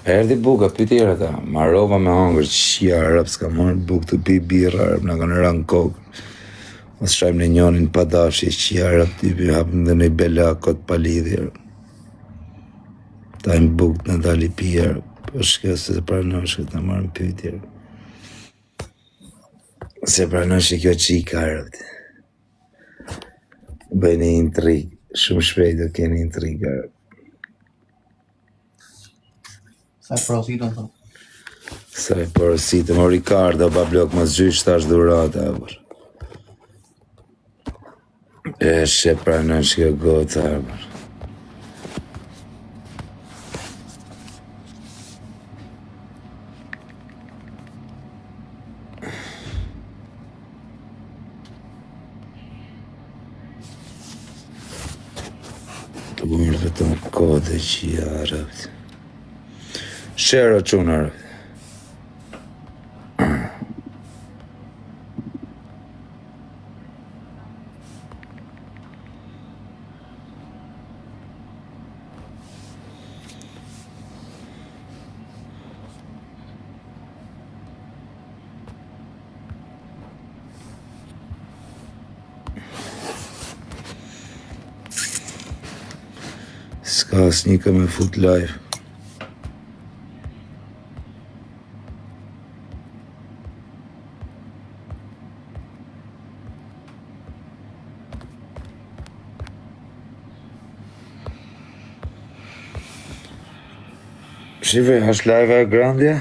Erdi buka, pyti era ta, marova me hangër, qia arab, s'ka marrë buk të pi birra arab, nga kanë rënë kokë. Mos shajmë në njonin pa dashi, qia arab, tipi hapëm dhe në i bela, këtë palidhi arab. Tajmë buk në dali pi arab, për shkjo se pranosh këtë në marrën pyti arab. Se pranosh e kjo qika arab. Bëjnë intrig, shumë shpejt do keni intrig arab. Sa e porositën të? Sa e porositëm, o Ricardo, ba blok, mos gjysh tash dhurata, abër. E shë pranosh kjo gotë, abër. Të mërë vetëm kode që i arabët. Shero qunë arabët. Ska asnjë ka me fut live. Shive, është live e grandja?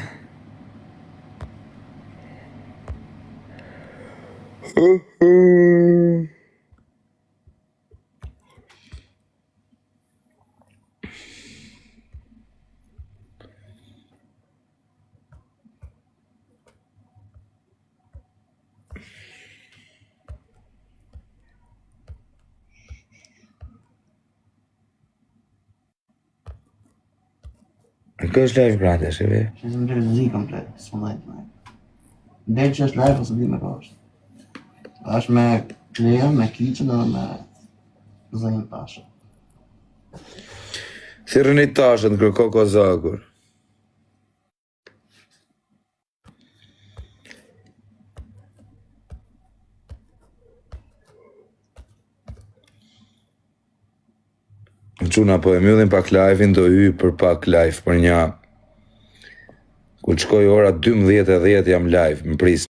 Kë është live grandja, shive? Që se më gjërë zi komplet, së më dhejtë me. Dhe që është live, ose di me ka është. është me Kleja, me Kiqën edhe me Zënjën Tashën. Thirrën i Tashën, kërko kozakur. Quna po e mjodhin pak live-in, do hy për pak live për një... Kur shkoj ora 12:10 jam live, më pris